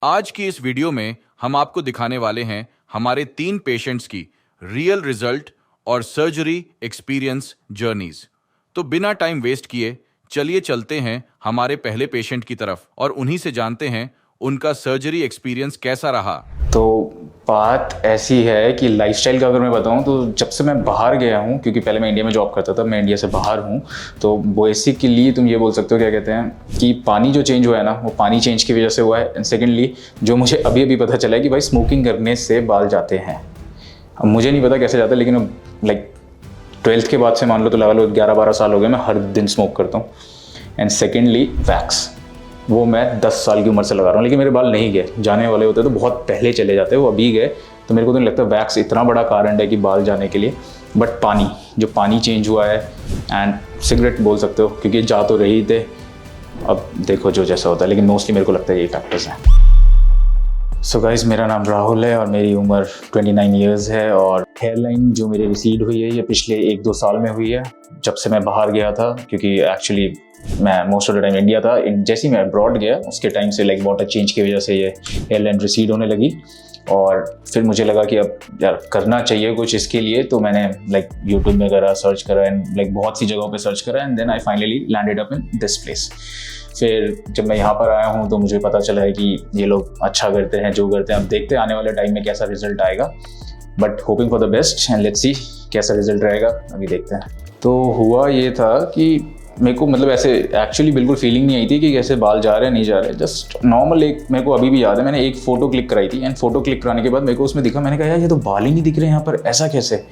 आज की इस वीडियो में हम आपको दिखाने वाले हैं हमारे 3 पेशेंट्स की रियल रिजल्ट और सर्जरी एक्सपीरियंस जर्नीज। तो बिना टाइम वेस्ट किए चलिए चलते हैं हमारे पहले पेशेंट की तरफ और उन्हीं से जानते हैं उनका सर्जरी एक्सपीरियंस कैसा रहा। तो बात ऐसी है कि लाइफस्टाइल का अगर मैं बताऊं तो जब से मैं बाहर गया हूं, क्योंकि पहले मैं इंडिया में जॉब करता था, मैं इंडिया से बाहर हूं, तो बेसिकली तुम ये बोल सकते हो, क्या कहते हैं कि पानी जो चेंज हुआ है ना, वो पानी चेंज की वजह से हुआ है। एंड सेकेंडली जो मुझे अभी अभी पता चला है कि भाई स्मोकिंग करने से बाल जाते हैं। अब मुझे नहीं पता कैसे जाता है, लेकिन अब लाइक 12th के बाद से मान लो तो लगा लो 11-12 साल हो गए मैं हर दिन स्मोक करता हूँ। एंड सेकेंडली वैक्स, वो मैं 10 साल की उम्र से लगा रहा हूँ, लेकिन मेरे बाल नहीं गए। जाने वाले होते तो बहुत पहले चले जाते, वो अभी गए। तो मेरे को तो नहीं लगता वैक्स इतना बड़ा कारण है कि बाल जाने के लिए। बट जो पानी चेंज हुआ है, एंड सिगरेट बोल सकते हो, क्योंकि जा तो रही थे, अब देखो जो जैसा होता है, लेकिन मोस्टली मेरे को लगता है ये फैक्टर्स हैं। सो गाइस, मेरा नाम राहुल है और मेरी उम्र 29 ईयर्स है। और हेयरलाइन जो मेरी रिसीड हुई है ये पिछले 1-2 साल में हुई है, जब से मैं बाहर गया था। क्योंकि एक्चुअली मैं most of the time India था, जैसे ही मैं अब्रॉड गया उसके टाइम से लाइक वाटर चेंज की वजह से ये हेयरलाइन रिसीड होने लगी। और फिर मुझे लगा कि अब यार करना चाहिए कुछ इसके लिए। तो मैंने लाइक यूट्यूब में करा, सर्च करा, एंड लाइक बहुत सी जगहों पे सर्च करा, and then I finally landed up in this place. फिर जब मैं यहाँ पर आया हूँ तो मुझे पता चला है कि ये लोग अच्छा करते हैं जो करते हैं। अब देखते हैं आने वाले टाइम में कैसा रिजल्ट आएगा, but hoping for the best and let's see कैसा रिजल्ट रहेगा, अभी देखते हैं। तो हुआ ये था कि मेरे को मतलब ऐसे एक्चुअली बिल्कुल फीलिंग नहीं आई थी कि कैसे बाल जा रहे हैं नहीं जा रहे। जस्ट नॉर्मल एक, मेरे को अभी भी याद है, मैंने एक फ़ोटो क्लिक कराई थी, एंड फोटो क्लिक कराने के बाद मेरे को उसमें दिखा, मैंने कहा यार ये तो बाल ही नहीं दिख रहे हैं यहाँ पर, ऐसा कैसे।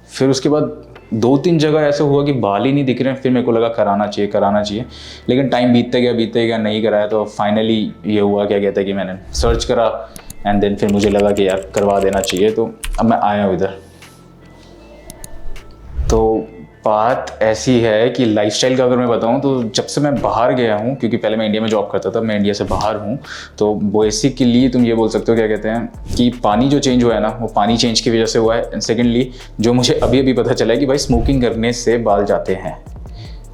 फिर उसके बाद 2-3 जगह ऐसे हुआ कि बाल ही नहीं दिख रहे हैं। फिर मेरे को लगा कराना चाहिए, लेकिन टाइम बीतते गया नहीं कराया। तो फाइनली ये हुआ, क्या कहते हैं कि मैंने सर्च करा, एंड देन फिर मुझे लगा कि यार करवा देना चाहिए। तो अब मैं आया हूँ इधर। तो बात ऐसी है कि लाइफस्टाइल का अगर मैं बताऊं तो जब से मैं बाहर गया हूं, क्योंकि पहले मैं इंडिया में जॉब करता था, मैं इंडिया से बाहर हूं, तो बेसिकली तुम ये बोल सकते हो, क्या कहते हैं कि पानी जो चेंज हुआ है ना, वो पानी चेंज की वजह से हुआ है। एंड सेकेंडली जो मुझे अभी अभी पता चला है कि भाई स्मोकिंग करने से बाल जाते हैं।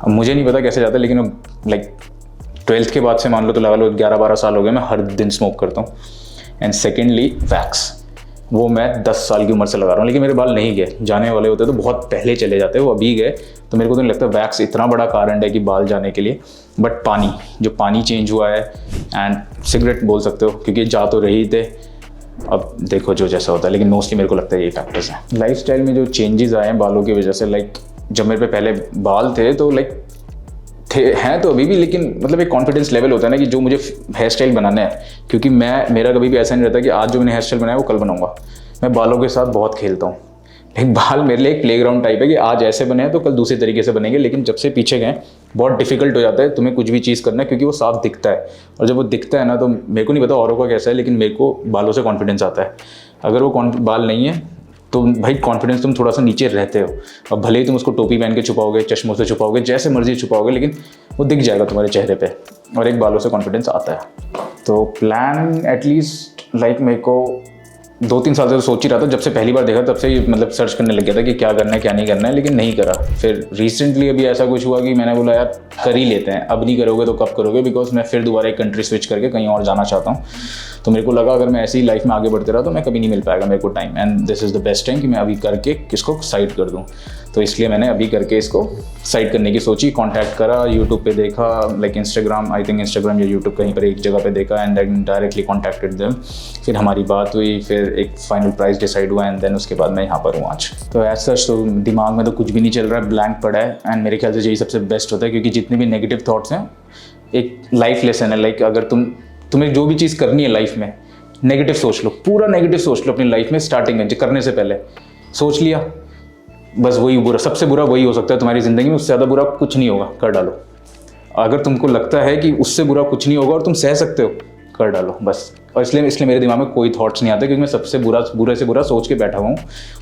अब मुझे नहीं पता कैसे जाता है, लेकिन अब लाइक 12th के बाद से मान लो तो लगा लो 11-12 साल हो गए मैं हर दिन स्मोक करता हूँ। एंड सेकेंडली वैक्स, वो मैं 10 साल की उम्र से लगा रहा हूँ, लेकिन मेरे बाल नहीं गए। जाने वाले होते तो बहुत पहले चले जाते, वो अभी गए। तो मेरे को तो नहीं लगता वैक्स इतना बड़ा कारण है कि बाल जाने के लिए। बट जो पानी चेंज हुआ है, एंड सिगरेट बोल सकते हो, क्योंकि जा तो रही थे, अब देखो जो जैसा होता है, लेकिन मोस्टली मेरे को लगता है ये फैक्टर्स हैं। लाइफस्टाइल में जो चेंजेस आए हैं बालों की वजह से, लाइक जब मेरे पे पहले बाल थे तो लाइक हैं तो अभी भी, लेकिन मतलब एक कॉन्फिडेंस लेवल होता है ना कि जो मुझे हेयर स्टाइल बनाना है। क्योंकि मेरा कभी भी ऐसा नहीं रहता कि आज जो मैंने हेयर स्टाइल बनाया वो कल बनाऊंगा। मैं बालों के साथ बहुत खेलता हूँ। एक बाल मेरे लिए एक प्लेग्राउंड टाइप है कि आज ऐसे बने हैं तो कल दूसरे तरीके से बनेंगे। लेकिन जब से पीछे गए बहुत डिफिकल्ट हो जाता है तुम्हें कुछ भी चीज़ करना, क्योंकि वो साफ दिखता है। और जब वो दिखता है ना, तो मेरे को नहीं पता औरों का कैसा है, लेकिन मेरे को बालों से कॉन्फिडेंस आता है। अगर वो बाल नहीं है तो भाई कॉन्फिडेंस तुम थोड़ा सा नीचे रहते हो। अब भले ही तुम उसको टोपी पहन के छुपाओगे, चश्मों से छुपाओगे, जैसे मर्जी छुपाओगे, लेकिन वो दिख जाएगा तुम्हारे चेहरे पे, और एक बालों से कॉन्फिडेंस आता है। तो प्लान एटलीस्ट लाइक मेरे को 2-3 साल से तो सोच ही रहा था। जब से पहली बार देखा तब से ही मतलब सर्च करने लग गया था कि क्या करना है क्या नहीं करना है, लेकिन नहीं करा। फिर रिसेंटली अभी ऐसा कुछ हुआ कि मैंने बोला यार कर ही लेते हैं। अब नहीं करोगे तो कब करोगे, बिकॉज मैं फिर दोबारा एक कंट्री स्विच करके कहीं और जाना चाहता हूँ। तो मेरे को लगा अगर मैं ऐसी ही लाइफ में आगे बढ़ते रहा तो मैं कभी नहीं मिल पाएगा मेरे को time, and this is the best time कि मैं अभी करके इसको साइड कर दूँ। तो इसलिए मैंने अभी करके इसको साइड करने की सोची। कॉन्टैक्ट करा, यूट्यूब पे देखा, like Instagram, I think Instagram या यूट्यूब कहीं पर एक जगह पे देखा, and then directly contacted them. फिर हमारी बात हुई, फिर एक फाइनल प्राइस डिसाइड हुआ, एंड देन उसके बाद मैं यहाँ पर हूँ आज। तो एज सच तो दिमाग में तो कुछ भी नहीं चल रहा है, ब्लैंक पड़ा है। एंड मेरे ख्याल से यही सबसे बेस्ट होता है, क्योंकि जितने भी नेगेटिव थॉट्स हैं एक लाइफ लेसन है। लाइक अगर तुम्हें जो भी चीज़ करनी है लाइफ में, नेगेटिव सोच लो, पूरा नेगेटिव सोच लो अपनी लाइफ में। स्टार्टिंग में करने से पहले सोच लिया, बस वही बुरा, सबसे बुरा वही हो सकता है तुम्हारी ज़िंदगी में। उससे ज़्यादा बुरा कुछ नहीं होगा, कर डालो। अगर तुमको लगता है कि उससे बुरा कुछ नहीं होगा और तुम सह सकते हो, कर डालो बस। और इसलिए मेरे दिमाग में कोई थॉट्स नहीं आते, क्योंकि मैं सबसे बुरे से बुरा सोच के बैठा हुआ हूँ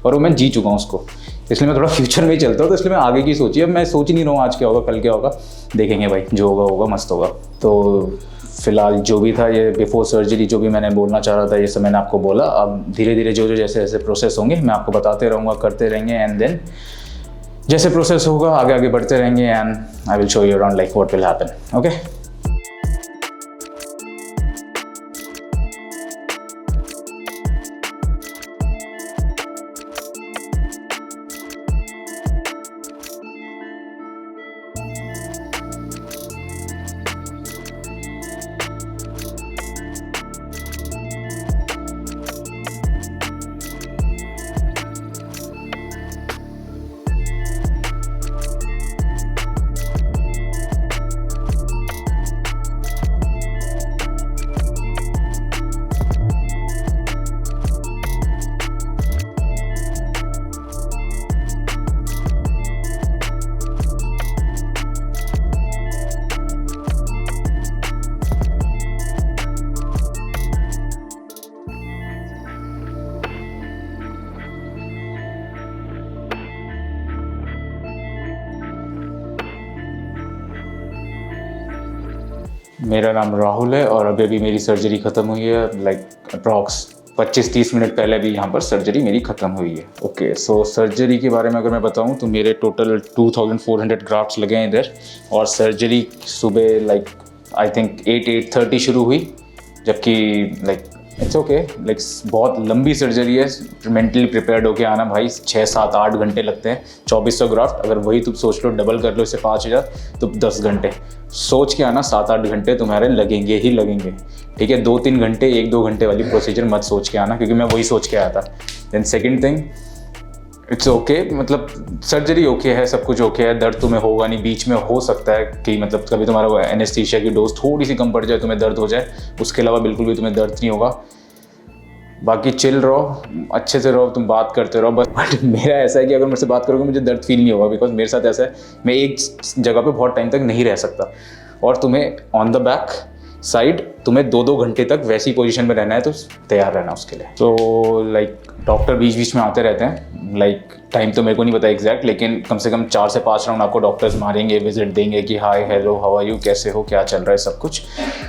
और वो मैं जी चुका हूँ उसको। इसलिए मैं थोड़ा फ्यूचर में ही चलता हूँ। तो इसलिए मैं आगे की सोची, अब मैं सोच ही नहीं रहा हूँ आज क्या होगा कल क्या होगा, देखेंगे भाई, जो होगा होगा, मस्त होगा। तो फिलहाल जो भी था ये बिफोर सर्जरी जो भी मैंने बोलना चाह रहा था ये सब मैंने आपको बोला। अब धीरे धीरे जो जैसे जैसे प्रोसेस होंगे मैं आपको बताते रहूँगा, करते रहेंगे, एंड देन जैसे प्रोसेस होगा आगे आगे बढ़ते रहेंगे, and I will show you around like what will happen. Okay. मेरा नाम राहुल है और अभी अभी मेरी सर्जरी ख़त्म हुई है, लाइक अप्रॉक्स 25-30 मिनट पहले भी यहाँ पर सर्जरी मेरी ख़त्म हुई है। ओके, सो सर्जरी के बारे में अगर मैं बताऊँ तो मेरे टोटल 2400 ग्राफ्ट्स लगे हैं इधर, और सर्जरी सुबह लाइक आई थिंक 8-8:30 शुरू हुई, जबकि लाइक इट्स ओके, लाइक बहुत लंबी सर्जरी है। मेंटली प्रिपेयर्ड होके आना भाई, 6-7-8 घंटे लगते हैं 2400 ग्राफ्ट। अगर वही तुम सोच लो डबल कर लो इसे 5000, तो 10 घंटे सोच के आना, 7-8 घंटे तुम्हारे लगेंगे ही लगेंगे। ठीक है, 2-3 घंटे 1-2 घंटे वाली प्रोसीजर मत सोच के आना, क्योंकि मैं वही सोच के आया था। Then second thing, it's okay, मतलब सर्जरी ओके है, सब कुछ ओके है। दर्द तुम्हें होगा नहीं, बीच में हो सकता है कि मतलब कभी तुम्हारा एनेस्थीसिया की डोज थोड़ी सी कम पड़ जाए, तुम्हें दर्द हो जाए, उसके अलावा बिल्कुल भी तुम्हें दर्द नहीं होगा। बाकी चिल रहो, अच्छे से रहो, तुम बात करते रहो बस। बट मेरा ऐसा है कि अगर मुझसे बात करोगे मुझे दर्द फील नहीं होगा, बिकॉज मेरे साथ ऐसा है, मैं एक जगह पे बहुत टाइम तक नहीं रह सकता, और तुम्हें ऑन द बैक साइड तुम्हें 2-2 घंटे तक वैसी पोजीशन में रहना है, तो तैयार रहना उसके लिए। तो लाइक डॉक्टर बीच बीच में आते रहते हैं, लाइक टाइम तो मेरे को नहीं पता एग्जैक्ट, लेकिन कम से कम 4 से 5 राउंड आपको डॉक्टर्स मारेंगे, विजिट देंगे कि hi hello how are you, कैसे हो, क्या चल रहा है, सब कुछ।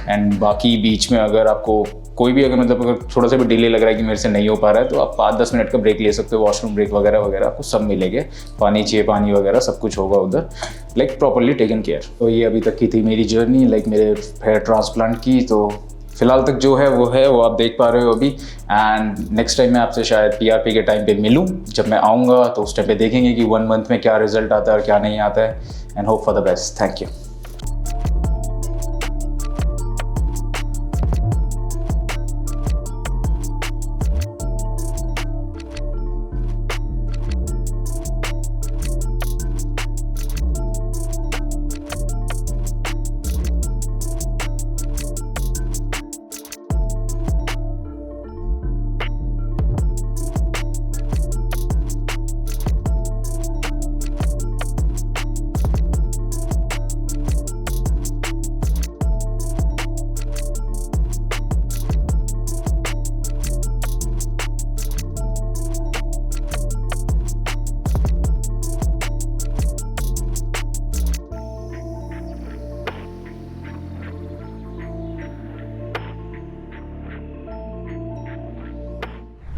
एंड बाकी बीच में अगर आपको कोई भी अगर थोड़ा सा भी डिले लग रहा है कि मेरे से नहीं हो पा रहा है, तो आप 5-10 मिनट का ब्रेक ले सकते हो, वॉशरूम ब्रेक वगैरह वगैरह आपको सब मिलेंगे, पानी चाहिए पानी वगैरह सब कुछ होगा उधर, लाइक प्रॉपरली टेकन केयर। तो ये अभी तक की थी मेरी जर्नी, लाइक मेरे हेयर ट्रांसप्लांट की। तो फिलहाल तक जो है वो आप देख पा रहे हो अभी। एंड नेक्स्ट टाइम मैं आपसे शायद PRP के टाइम पे मिलूं, जब मैं आऊँगा तो उस टाइम पे देखेंगे कि 1 मंथ में क्या रिजल्ट आता है और क्या नहीं आता है। And hope for the best. Thank you.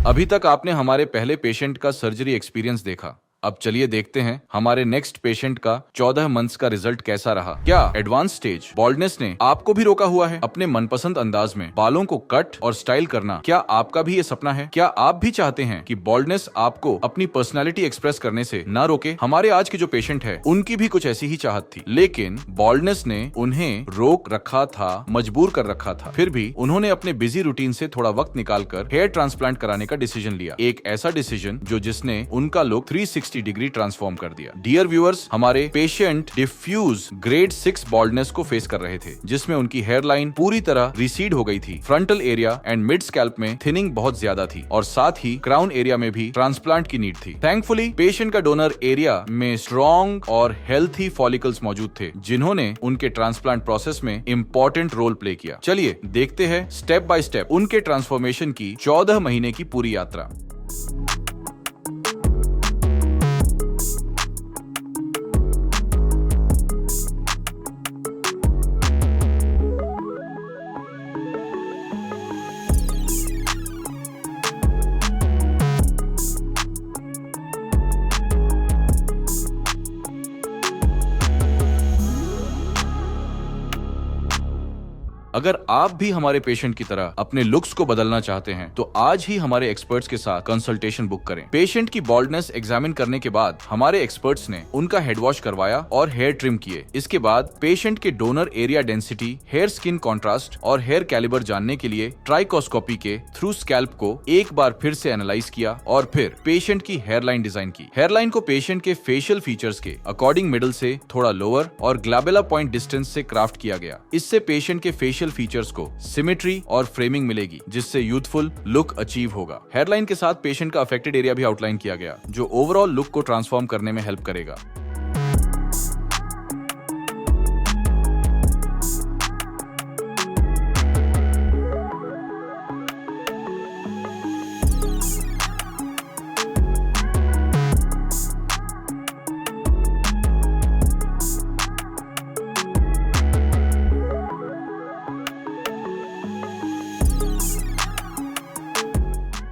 अभी तक आपने हमारे पहले पेशेंट का सर्जरी एक्सपीरियंस देखा। अब चलिए देखते हैं हमारे नेक्स्ट पेशेंट का 14 मंथ्स का रिजल्ट कैसा रहा। क्या एडवांस स्टेज बॉल्डनेस ने आपको भी रोका हुआ है अपने मनपसंद अंदाज में बालों को कट और स्टाइल करना? क्या आपका भी ये सपना है? क्या आप भी चाहते हैं कि बॉल्डनेस आपको अपनी पर्सनैलिटी एक्सप्रेस करने से ना रोके? हमारे आज के जो पेशेंट है उनकी भी कुछ ऐसी ही चाहत थी, लेकिन बॉल्डनेस ने उन्हें रोक रखा था, मजबूर कर रखा था। फिर भी उन्होंने अपने बिजी रूटीन से थोड़ा वक्त निकालकर हेयर ट्रांसप्लांट कराने का डिसीजन लिया। एक ऐसा डिसीजन जिसने उनका लुक 360 डिग्री ट्रांसफॉर्म कर दिया। डियर व्यूअर्स, हमारे पेशेंट डिफ्यूज ग्रेड 6 बॉल्डनेस को फेस कर रहे थे, जिसमें उनकी हेयर लाइन पूरी तरह रिसीड हो गई थी। Frontal area and mid scalp में थिनिंग बहुत ज्यादा थी, और साथ ही क्राउन एरिया में भी ट्रांसप्लांट की नीड थी। थैंकफुली पेशेंट का डोनर एरिया में स्ट्रॉन्ग और हेल्थी फॉलिकल्स मौजूद थे, जिन्होंने उनके ट्रांसप्लांट प्रोसेस में इंपॉर्टेंट रोल प्ले किया। चलिए देखते हैं स्टेप बाय स्टेप उनके ट्रांसफॉर्मेशन की 14 महीने की पूरी यात्रा। अगर आप भी हमारे पेशेंट की तरह अपने लुक्स को बदलना चाहते हैं, तो आज ही हमारे एक्सपर्ट्स के साथ कंसल्टेशन बुक करें। पेशेंट की बॉल्डनेस एग्जामिन करने के बाद हमारे एक्सपर्ट्स ने उनका हेड वॉश करवाया और हेयर ट्रिम किए। इसके बाद पेशेंट के donor area density, hair skin contrast और हेयर कैलिबर जानने के लिए ट्राइकोस्कोपी के थ्रू स्कैल्प को एक बार फिर से एनालाइज किया, और फिर पेशेंट की हेयरलाइन डिजाइन की। हेयरलाइन को पेशेंट के फेशियल फीचर्स के अकॉर्डिंग मिडल से थोड़ा लोअर और ग्लैबेला पॉइंट डिस्टेंस से क्राफ्ट किया गया। इससे पेशेंट के फेशियल फीचर्स को सिमेट्री और फ्रेमिंग मिलेगी, जिससे यूथफुल लुक अचीव होगा। हेयरलाइन के साथ पेशेंट का अफेक्टेड एरिया भी आउटलाइन किया गया, जो ओवरऑल लुक को ट्रांसफॉर्म करने में हेल्प करेगा।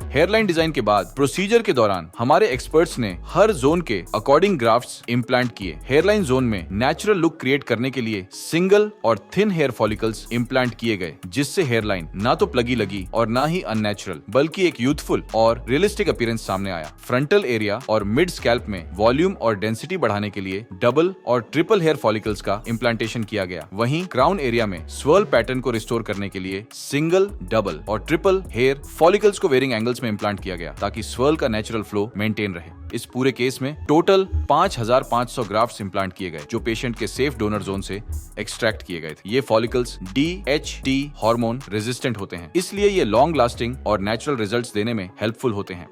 हेयरलाइन डिजाइन के बाद प्रोसीजर के दौरान हमारे एक्सपर्ट्स ने हर जोन के अकॉर्डिंग ग्राफ्ट्स इम्प्लांट किए। हेयरलाइन जोन में नेचुरल लुक क्रिएट करने के लिए सिंगल और थिन हेयर फॉलिकल्स इम्प्लांट किए गए, जिससे हेयरलाइन ना तो प्लगी लगी और ना ही अननेचुरल, बल्कि एक यूथफुल और रियलिस्टिक अपीयरेंस सामने आया। फ्रंटल एरिया और मिड स्कैल्प में वॉल्यूम और डेंसिटी बढ़ाने के लिए डबल और ट्रिपल हेयर फॉलिकल्स का इम्प्लांटेशन किया गया। वहीं क्राउन एरिया में स्वर्ल पैटर्न को रिस्टोर करने के लिए सिंगल, डबल और ट्रिपल हेयर फॉलिकल्स को वेरिंग एंगल्स में इम्प्लांट किया गया, ताकि स्वर्ल का नेचुरल फ्लो मेंटेन रहे। इस पूरे केस में टोटल 5500 ग्राफ्ट्स इम्प्लांट किए गए, जो पेशेंट के सेफ डोनर जोन से एक्सट्रैक्ट किए गए थे। ये फॉलिकल्स DHT हार्मोन रेजिस्टेंट होते हैं, इसलिए ये लॉन्ग लास्टिंग और नेचुरल रिजल्ट्स देने में हेल्पफुल होते हैं।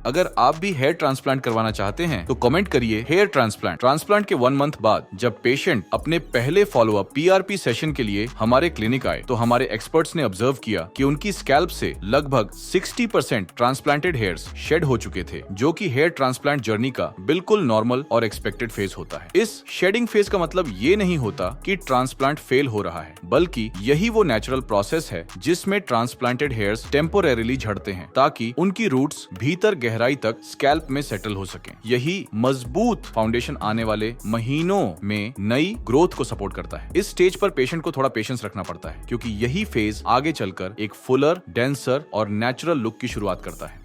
अगर आप भी हेयर ट्रांसप्लांट करवाना चाहते हैं तो कमेंट करिए हेयर ट्रांसप्लांट। ट्रांसप्लांट के 1 मंथ बाद जब पेशेंट अपने पहले फॉलोअप PRP सेशन के लिए हमारे क्लिनिक आए, तो हमारे एक्सपर्ट्स ने ऑब्जर्व किया कि उनकी स्कैल्प से लगभग 60% ट्रांसप्लांटेड हेयर्स शेड हो चुके थे, जो कि हेयर ट्रांसप्लांट जर्नी का बिल्कुल नॉर्मल और एक्सपेक्टेड फेज होता है। इस शेडिंग फेज का मतलब ये नहीं होता कि ट्रांसप्लांट फेल हो रहा है, बल्कि यही वो नेचुरल प्रोसेस है जिसमें ट्रांसप्लांटेड हेयर्स टेम्पोरेरीली झड़ते हैं, ताकि उनकी रूट्स भीतर गहराई तक स्कैल्प में सेटल हो सकें। यही मजबूत फाउंडेशन आने वाले महीनों में नई ग्रोथ को सपोर्ट करता है। इस स्टेज पर पेशेंट को थोड़ा पेशेंस रखना पड़ता है, क्योंकि यही फेज आगे चलकर एक फुलर, डेंसर और नेचुरल लुक की शुरुआत करता है।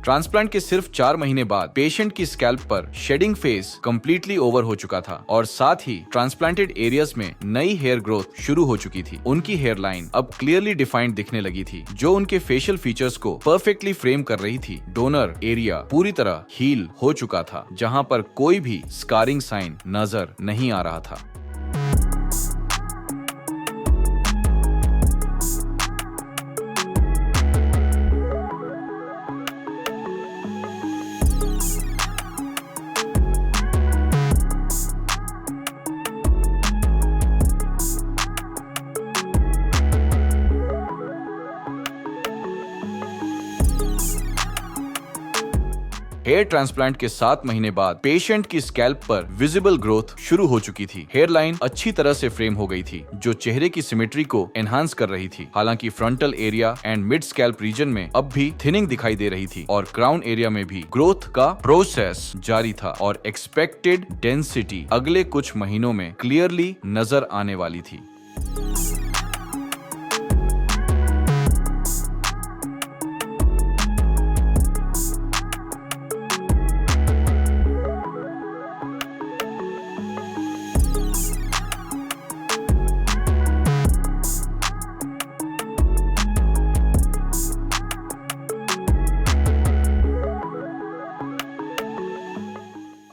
ट्रांसप्लांट के सिर्फ 4 महीने बाद पेशेंट की स्कैल्प पर शेडिंग फेज कंप्लीटली ओवर हो चुका था, और साथ ही ट्रांसप्लांटेड एरियाज में नई हेयर ग्रोथ शुरू हो चुकी थी। उनकी हेयर लाइन अब क्लियरली डिफाइंड दिखने लगी थी, जो उनके फेशियल फीचर्स को परफेक्टली फ्रेम कर रही थी। डोनर एरिया पूरी तरह हील हो चुका था, जहां पर कोई भी स्कारिंग साइन नजर नहीं आ रहा था। हेयर ट्रांसप्लांट के 7 महीने बाद पेशेंट की स्कैल्प पर विजिबल ग्रोथ शुरू हो चुकी थी। हेयर लाइन अच्छी तरह से फ्रेम हो गई थी, जो चेहरे की सिमेट्री को एनहांस कर रही थी। हालांकि frontal area and mid scalp region में अब भी थिनिंग दिखाई दे रही थी, और क्राउन एरिया में भी ग्रोथ का प्रोसेस जारी था, और एक्सपेक्टेड डेंसिटी अगले कुछ महीनों में क्लियरली नजर आने वाली थी।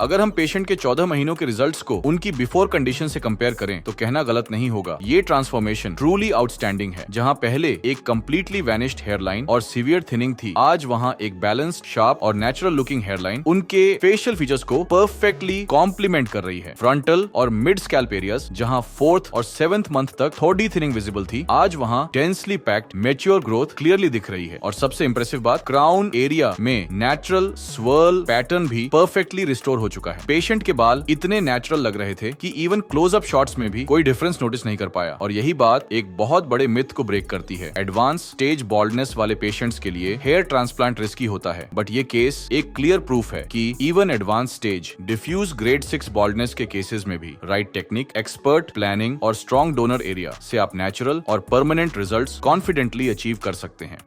अगर हम पेशेंट के 14 महीनों के रिजल्ट्स को उनकी बिफोर कंडीशन से कंपेयर करें तो कहना गलत नहीं होगा, ये ट्रांसफॉर्मेशन ट्रूली आउटस्टैंडिंग है। जहां पहले एक कंप्लीटली वैनिश्ड हेयरलाइन और सीवियर थिनिंग थी, आज वहां एक बैलेंस्ड, शार्प और नेचुरल लुकिंग हेयरलाइन उनके फेशियल फीचर्स को परफेक्टली कॉम्प्लीमेंट कर रही है। फ्रंटल और मिड स्कैल्प एरियाज जहां 4th और 7th मंथ तक थोड़ी थिनिंग विजिबल थी, आज वहां densely packed mature growth clearly दिख रही है। और सबसे इंप्रेसिव बात, क्राउन एरिया में नेचुरल स्वर्ल पैटर्न भी परफेक्टली रिस्टोर हो चुका है। पेशेंट के बाल इतने नेचुरल लग रहे थे कि इवन क्लोजअप शॉट्स में भी कोई डिफरेंस नोटिस नहीं कर पाया, और यही बात एक बहुत बड़े मिथ को ब्रेक करती है। एडवांस स्टेज बॉल्डनेस वाले पेशेंट्स के लिए हेयर ट्रांसप्लांट रिस्की होता है, बट ये केस एक क्लियर प्रूफ है कि even advance stage diffuse grade 6 baldness के केसेस में भी राइट टेक्निक, एक्सपर्ट प्लानिंग और स्ट्रॉन्ग डोनर एरिया से आप नेचुरल और परमानेंट रिजल्ट्स कॉन्फिडेंटली अचीव कर सकते हैं।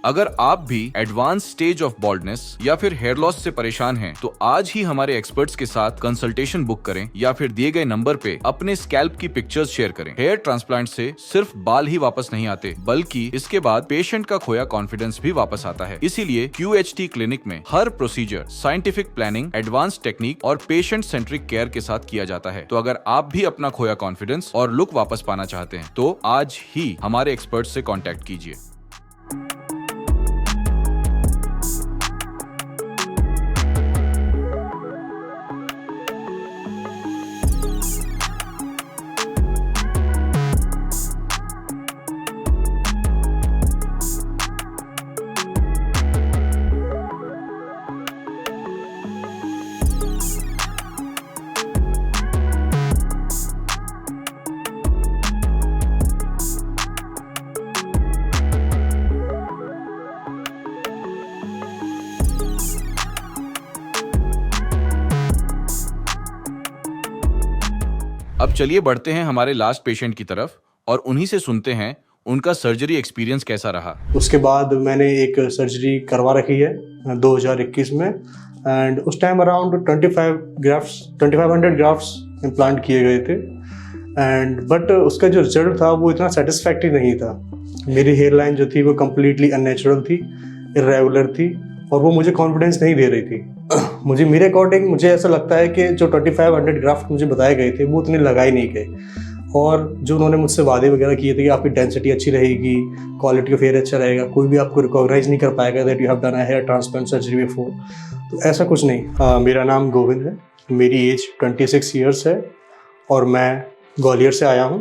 अगर आप भी एडवांस स्टेज ऑफ बॉल्डनेस या फिर हेयर लॉस से परेशान हैं, तो आज ही हमारे एक्सपर्ट्स के साथ कंसल्टेशन बुक करें या फिर दिए गए नंबर पे अपने स्कैल्प की पिक्चर्स शेयर करें। हेयर ट्रांसप्लांट से सिर्फ बाल ही वापस नहीं आते, बल्कि इसके बाद पेशेंट का खोया कॉन्फिडेंस भी वापस आता है। इसीलिए QHT क्लिनिक में हर procedure scientific planning, advance technique और पेशेंट सेंट्रिक केयर के साथ किया जाता है। तो अगर आप भी अपना खोया कॉन्फिडेंस और लुक वापस पाना चाहते हैं, तो आज ही हमारे एक्सपर्ट्स से कॉन्टैक्ट कीजिए। अब चलिए बढ़ते हैं हमारे लास्ट पेशेंट की तरफ और उन्हीं से सुनते हैं उनका सर्जरी एक्सपीरियंस कैसा रहा। उसके बाद मैंने एक सर्जरी करवा रखी है 2021 में, एंड उस टाइम अराउंड 2500 ग्राफ्ट्स इम्प्लांट किए गए थे, एंड बट उसका जो रिजल्ट था वो इतना सेटिस्फैक्टरी नहीं था। मेरी हेयर लाइन जो थी वो कम्प्लीटली अननेचुरल थी, इरेगुलर थी, और वो मुझे कॉन्फिडेंस नहीं दे रही थी। मेरे अकॉर्डिंग मुझे ऐसा लगता है कि जो 2500 ग्राफ्ट मुझे बताए गए थे वो उतने लगाए नहीं गए, और जो उन्होंने मुझसे वादे वगैरह किए थे कि आपकी डेंसिटी अच्छी रहेगी, क्वालिटी ऑफ हेयर अच्छा रहेगा, कोई भी आपको रिकॉग्नाइज नहीं कर पाएगा that you have done a hair transplant surgery before, तो ऐसा कुछ नहीं। मेरा नाम गोविंद है, मेरी एज 26 ईयर्स है और मैं ग्वालियर से आया हूँ।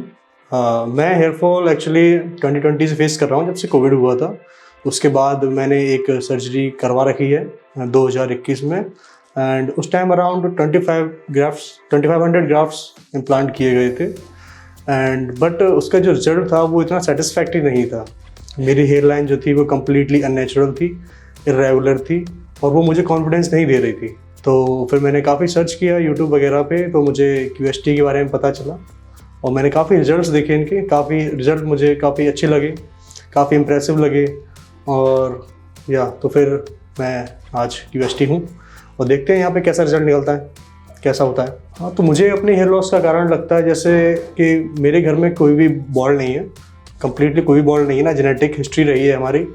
मैं हेयर फॉल एक्चुअली 2020 से फेस कर रहा हूँ, जब से कोविड हुआ था। उसके बाद मैंने एक सर्जरी करवा रखी है 2021 में, एंड उस टाइम अराउंड 2500 ग्राफ्ट्स इम्प्लांट किए गए थे, एंड बट उसका जो रिजल्ट था वो इतना सेटिस्फैक्टरी नहीं था। मेरी हेयर लाइन जो थी वो कम्प्लीटली अननेचुरल थी, इरेगुलर थी, और वो मुझे कॉन्फिडेंस नहीं दे रही थी। तो फिर मैंने काफ़ी सर्च किया यूट्यूब वगैरह पे, तो मुझे QHT के बारे में पता चला और मैंने काफ़ी रिजल्ट्स देखे इनके। काफ़ी रिजल्ट मुझे काफ़ी अच्छे लगे, काफ़ी इम्प्रेसिव लगे, और तो फिर मैं आज QHT हूँ और देखते हैं यहाँ पे कैसा रिजल्ट निकलता है, कैसा होता है। हाँ, तो मुझे अपने हेयर लॉस का कारण लगता है जैसे कि मेरे घर में कोई भी बॉल्ड नहीं है, कम्प्लीटली कोई भी बॉल्ड नहीं है, ना जेनेटिक हिस्ट्री रही है हमारी।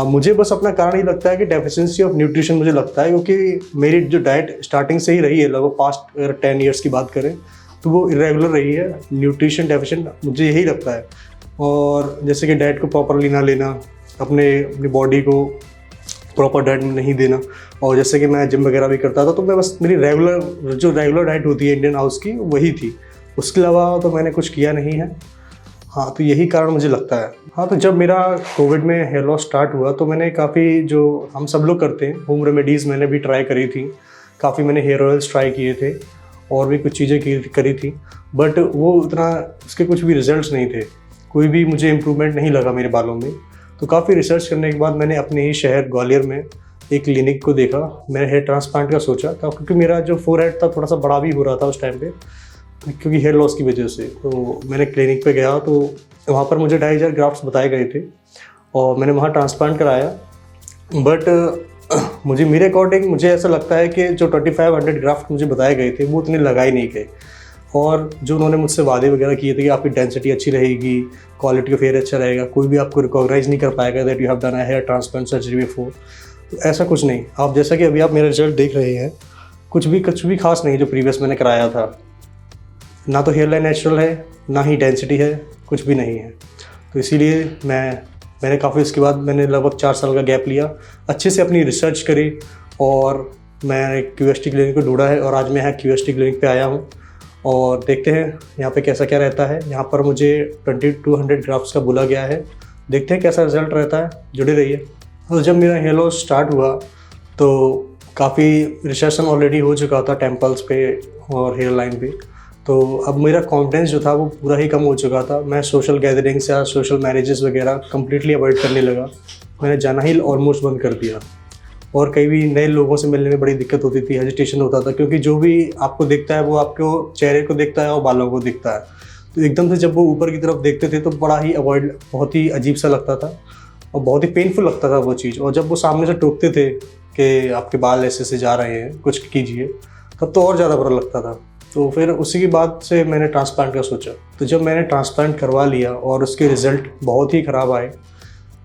मुझे बस अपना कारण ही लगता है कि डेफिशिएंसी ऑफ न्यूट्रिशन मुझे लगता है, क्योंकि मेरी जो डाइट स्टार्टिंग से ही रही है, लगभग पास्ट अगर 10 ईयर्स की बात करें तो वो इरेगुलर रही है, न्यूट्रिशन डेफिशिएंट मुझे यही लगता है। और जैसे कि डाइट को प्रॉपरली ना लेना, अपनी बॉडी को प्रॉपर डाइट में नहीं देना, और जैसे कि मैं जिम वगैरह भी करता था तो मैं बस मेरी रेगुलर डाइट होती है इंडियन हाउस की, वही थी। उसके अलावा तो मैंने कुछ किया नहीं है। हाँ, तो यही कारण मुझे लगता है। हाँ, तो जब मेरा कोविड में हेयर लॉस स्टार्ट हुआ तो मैंने काफ़ी, जो हम सब लोग करते हैं, होम रेमेडीज़ मैंने भी ट्राई करी थी, काफ़ी मैंने हेयर ऑयल्स ट्राई किए थे और भी कुछ चीज़ें करी थी, बट वो उतना उसके कुछ भी रिजल्ट्स नहीं थे, कोई भी मुझे इम्प्रूवमेंट नहीं लगा मेरे बालों में। तो काफ़ी रिसर्च करने के बाद मैंने अपने ही शहर ग्वालियर में एक क्लिनिक को देखा। मैंने हेयर ट्रांसप्लांट का सोचा, क्योंकि मेरा जो फोरहेड था थोड़ा सा बड़ा भी हो रहा था उस टाइम पे, क्योंकि हेयर लॉस की वजह से। तो मैंने क्लिनिक पे गया तो वहाँ पर मुझे 2500 ग्राफ्ट्स बताए गए थे और मैंने वहाँ ट्रांसप्लांट कराया। बट मेरे अकॉर्डिंग मुझे ऐसा लगता है कि जो 2500 ग्राफ्ट मुझे बताए गए थे वो उतने लगाए नहीं गए, और जो उन्होंने मुझसे वादे वगैरह किए थे कि आपकी डेंसिटी अच्छी रहेगी, क्वालिटी ऑफ हेयर अच्छा रहेगा, कोई भी आपको रिकॉग्नाइज नहीं कर पाएगा that you have done a hair transplant surgery before, तो ऐसा कुछ नहीं। आप जैसा कि अभी आप मेरा रिजल्ट देख रहे हैं, कुछ भी खास नहीं जो प्रीवियस मैंने कराया था। ना तो हेयर लाइन नेचुरल है, ना ही डेंसिटी है, कुछ भी नहीं है। तो इसीलिए मैंने काफ़ी, उसके बाद मैंने लगभग 4 साल का गैप लिया, अच्छे से अपनी रिसर्च करी और मैंने QHT क्लिनिक को ढूंढा है, और आज मैं यहाँ QHT क्लिनिक पे आया हूँ और देखते हैं यहाँ पे कैसा क्या रहता है। यहाँ पर मुझे 2200 ग्राफ्ट्स का बोला गया है, देखते हैं कैसा रिजल्ट रहता है। जुड़े रहिए। तो जब मेरा हेयर लॉस स्टार्ट हुआ तो काफ़ी रिसर्चन ऑलरेडी हो चुका था टेम्पल्स पे और हेयर लाइन पे, तो अब मेरा कॉन्फिडेंस जो था वो पूरा ही कम हो चुका था। मैं सोशल गैदरिंग्स या सोशल मैरिजेस वगैरह कम्प्लीटली अवॉइड करने लगा। मैंने जाना ही ऑलमोस्ट बंद कर दिया, और कई भी नए लोगों से मिलने में बड़ी दिक्कत होती थी, हेजिटेशन होता था, क्योंकि जो भी आपको दिखता है वो आपको चेहरे को दिखता है और बालों को दिखता है। तो एकदम से जब वो ऊपर की तरफ देखते थे तो बड़ा ही बहुत ही अजीब सा लगता था। और बहुत ही पेनफुल लगता था वो चीज़। और जब वो सामने से टोकते थे कि आपके बाल ऐसे से जा रहे हैं, कुछ कीजिए, तब तो और ज़्यादा बुरा लगता था। तो फिर उसी के बाद से मैंने ट्रांसप्लांट का सोचा। तो जब मैंने ट्रांसप्लांट करवा लिया और उसके रिज़ल्ट बहुत ही ख़राब आए,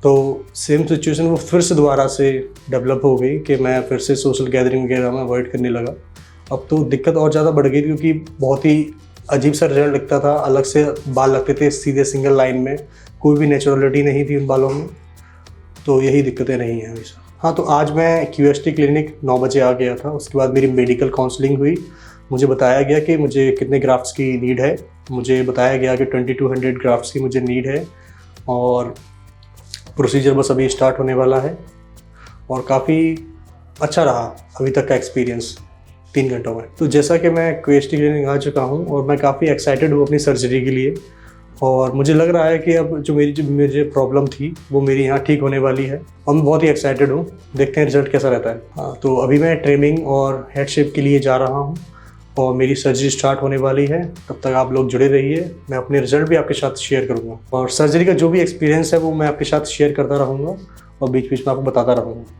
तो सेम सिचुएशन वो फिर से दोबारा से डेवलप हो गई कि मैं फिर से सोशल गैदरिंग वगैरह में अवॉइड करने लगा। अब तो दिक्कत और ज़्यादा बढ़ गई क्योंकि बहुत ही अजीब सा रिजल्ट दिखता था। अलग से बाल लगते थे सीधे सिंगल लाइन में, कोई भी नेचुरलिटी नहीं थी उन बालों में। तो यही दिक्कतें रही हैं हमेशा। हाँ, तो आज मैं QST क्लिनिक 9 बजे आ गया था। उसके बाद मेरी मेडिकल काउंसलिंग हुई। मुझे बताया गया कि मुझे कितने ग्राफ्ट्स की नीड है। मुझे बताया गया कि 2200 ग्राफ्ट्स की मुझे नीड है और प्रोसीजर बस अभी स्टार्ट होने वाला है। और काफ़ी अच्छा रहा अभी तक का एक्सपीरियंस 3 घंटों में। तो जैसा कि मैं QST क्लिनिक आ चुका हूँ और मैं काफ़ी एक्साइटेड हूँ अपनी सर्जरी के लिए। और मुझे लग रहा है कि अब जो मेरी प्रॉब्लम थी वो मेरी यहाँ ठीक होने वाली है और मैं बहुत ही एक्साइटेड हूँ। देखते हैं रिजल्ट कैसा रहता है। हाँ, तो अभी मैं ट्रिमिंग और हेड शेप के लिए जा रहा हूँ और मेरी सर्जरी स्टार्ट होने वाली है। तब तक आप लोग जुड़े रहिए, मैं अपने रिजल्ट भी आपके साथ शेयर करूँगा और सर्जरी का जो भी एक्सपीरियंस है वो मैं आपके साथ शेयर करता रहूँगा और बीच बीच में आपको बताता रहूँगा।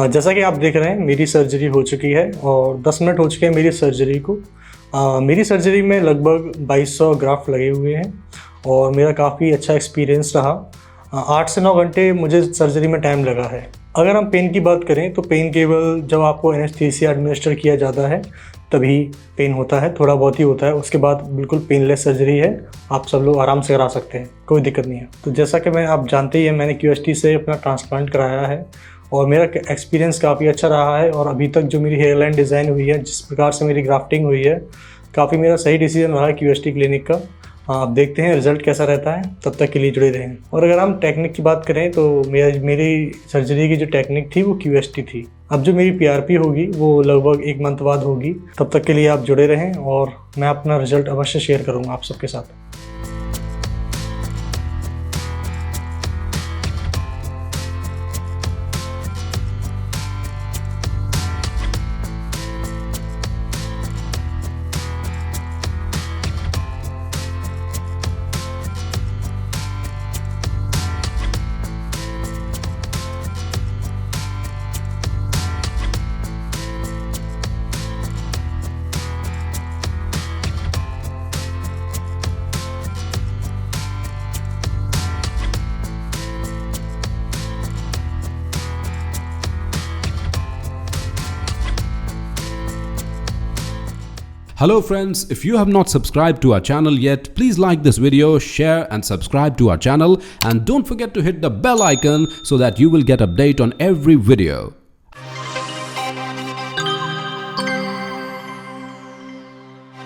जैसा कि आप देख रहे हैं मेरी सर्जरी हो चुकी है और 10 मिनट हो चुके हैं मेरी सर्जरी को। मेरी सर्जरी में लगभग 2200 ग्राफ्ट लगे हुए हैं और मेरा काफ़ी अच्छा एक्सपीरियंस रहा। 8 से 9 घंटे मुझे सर्जरी में टाइम लगा है। अगर हम पेन की बात करें तो पेन केवल जब आपको एनेस्थीसिया एडमिनिस्टर किया जाता है तभी पेन होता है, थोड़ा बहुत ही होता है। उसके बाद बिल्कुल पेनलेस सर्जरी है, आप सब लोग आराम से करा सकते हैं, कोई दिक्कत नहीं है। तो जैसा कि आप जानते ही हैं, मैंने QST से अपना ट्रांसप्लांट कराया है और मेरा एक्सपीरियंस काफ़ी अच्छा रहा है। और अभी तक जो मेरी हेयर लाइन डिज़ाइन हुई है, जिस प्रकार से मेरी ग्राफ्टिंग हुई है, काफ़ी मेरा सही डिसीजन रहा है QST क्लिनिक का। आप देखते हैं रिजल्ट कैसा रहता है, तब तक के लिए जुड़े रहें। और अगर हम टेक्निक की बात करें तो मेरी सर्जरी की जो टेक्निक थी वो QST थी। अब जो मेरी PRP होगी वो लगभग 1 मंथ बाद होगी। तब तक के लिए आप जुड़े रहें और मैं अपना रिजल्ट अवश्य शेयर करूँगा आप सबके साथ। Hello friends, if you have not subscribed to our channel yet, please like this video, share and subscribe to our channel, and don't forget to hit the bell icon so that you will get update on every video.